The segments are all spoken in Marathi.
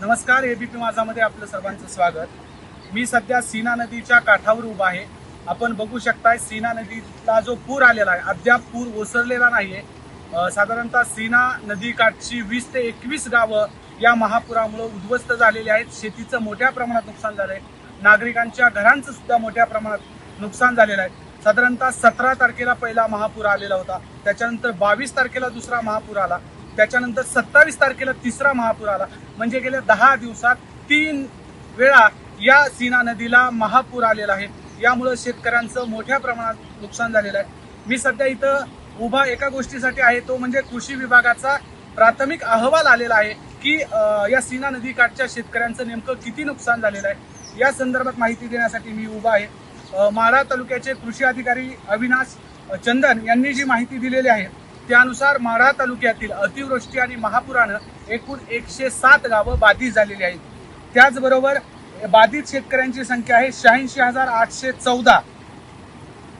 नमस्कार, एबीपी माझामध्ये आपलं सर्वांचं स्वागत। मी सध्या सीना नदीच्या काठावर उभा आहे। आपण बघू शकताय सीना नदीला जो पूर आलेला आहे अद्याप पूर ओसरलेला नाहीये। साधारणतः सीना नदी काठची 20 ते 21 गावं या महापुरामुळे उद्ध्वस्त झालेली आहेत। शेतीचं मोठ्या प्रमाणात नुकसान झालंय, नागरिकांच्या घरांचं सुद्धा मोठ्या प्रमाणात नुकसान झालेलं आहे। साधारणतः 17 तारखेला पहिला महापूर आलेला होता, त्याच्यानंतर 22 तारखेला दुसरा महापूर आला, त्याच्यानंतर 27 तारखेला तिसरा महापूर आला। म्हणजे गेल्या 10 दिवसात 3 वेळा या सीना नदीला महापूर आलेला आहे। यामुळे शेतकऱ्यांचं मोठ्या प्रमाणात नुकसान झालेलं आहे। मी सध्या इथं उभा एका गोष्टीसाठी आहे, तो म्हणजे कृषी विभागाचा प्राथमिक अहवाल आलेला आहे की या सीना नदी काठच्या शेतकऱ्यांचं नेमकं किती नुकसान झालेलं आहे या संदर्भात माहिती देण्यासाठी मी उभा आहे। माढा तालुक्याचे कृषी अधिकारी अविनाश चंदन यांनी जी माहिती दिलेली आहे त्यानुसार माढा तालुक्यातील अतिवृष्टी आणि महापुरानं एकूण 107 गावं बाधित झालेली आहेत। त्याचबरोबर बाधित शेतकऱ्यांची संख्या आहे 86,814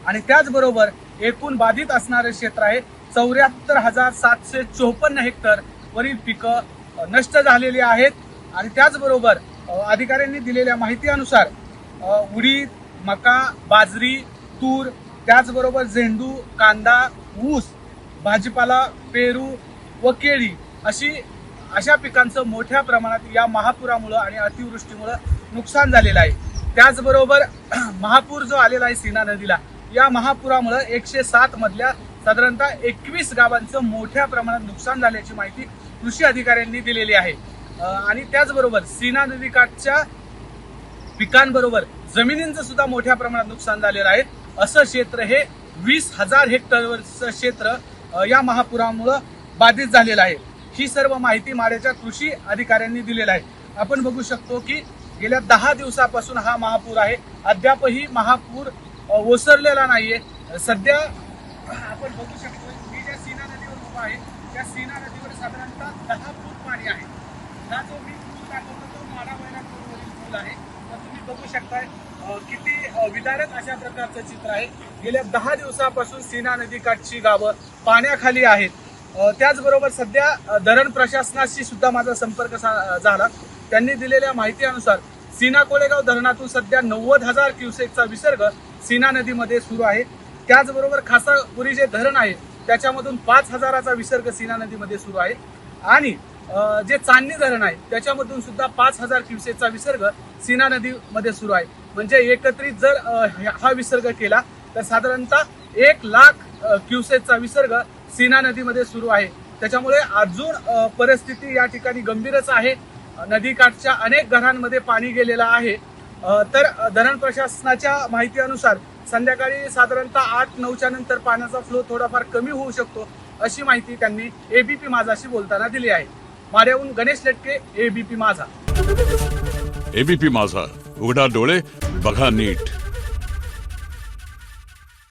आणि त्याचबरोबर एकूण बाधित असणारे क्षेत्र आहे 74,754 हेक्टर वरील पिकं नष्ट झालेली आहेत। आणि त्याचबरोबर अधिकाऱ्यांनी दिलेल्या माहितीनुसार उडीद, मका, बाजरी, तूर, त्याचबरोबर झेंडू, कांदा, ऊस, भाजीपाला, पेरू व केळी अशा पिकांचं मोठ्या प्रमाणात या महापुरामुळे आणि अतिवृष्टीमुळे नुकसान झालेलं आहे। त्याचबरोबर महापूर जो आलेला आहे सीना नदीला, या महापुरामुळे 107 मधल्या साधारणतः 21 गावांचं मोठ्या प्रमाणात नुकसान झाल्याची माहिती कृषी अधिकाऱ्यांनी दिलेली आहे। आणि त्याचबरोबर सीना नदी काठच्या पिकांबरोबर जमिनींचं सुद्धा मोठ्या प्रमाणात नुकसान झालेलं आहे। असं क्षेत्र हे 20,000 हेक्टरवरचं क्षेत्र या महापुरामुळे बाधित झालेलं आहे। ही सर्व माहिती माढ्याच्या कृषी अधिकाऱ्यांनी दिलेली आहे। आपण बघू शकतो की गेल्या 10 दिवसापासून हा महापूर आहे, अद्यापही महापूर ओसरलेला नाहीये। सध्या आपण बघू शकतो मी ज्या सीना नदीवर उभा आहे त्या सीना नदीवर साधारणतः 10 फूट पाणी आहे। हा जो मी पूल दाखवतो तो माढा वैरागपूरवरील पूल आहे। तर तुम्ही बघू शकताय किती विदारक अशा प्रकारचं चित्र आहे। गेल्या 10 दिवसापासून सीना नदी काठची गावं पाण्याखाली आहेत। त्याचबरोबर सध्या धरण प्रशासनाशी सुद्धा माझा संपर्क झाला। त्यांनी दिलेल्या माहितीनुसार सीना कोळेगाव धरणातून सध्या 90,000 क्युसेकचा विसर्ग सीना नदीमध्ये सुरू आहे। त्याचबरोबर खासापुरी जे धरण आहे त्याच्यामधून 5,000चा विसर्ग सीना नदीमध्ये सुरू आहे आणि जे चांदणी धरण आहे त्याच्यामधून सुद्धा 5,000 क्युसेकचा विसर्ग सीना नदीमध्ये सुरू आहे। म्हणजे एकत्रित जर हा विसर्ग केला तर साधारणतः 1,00,000 क्युसेकचा विसर्ग सीना नदीमध्ये सुरू आहे। त्याच्यामुळे अजून परिस्थिती या ठिकाणी गंभीरच आहे। नदीकाठच्या अनेक घरांमध्ये पाणी गेलेलं आहे। तर धरण प्रशासनाच्या माहितीनुसार संध्याकाळी साधारणतः 8-9च्या नंतर पाण्याचा फ्लो थोडाफार कमी होऊ शकतो, अशी माहिती त्यांनी एबीपी माझाशी बोलताना दिली आहे। माढ्याहून गणेश लटके, एबीपी माझा। एबीपी माझा, उघडा डोळे बघा नीट।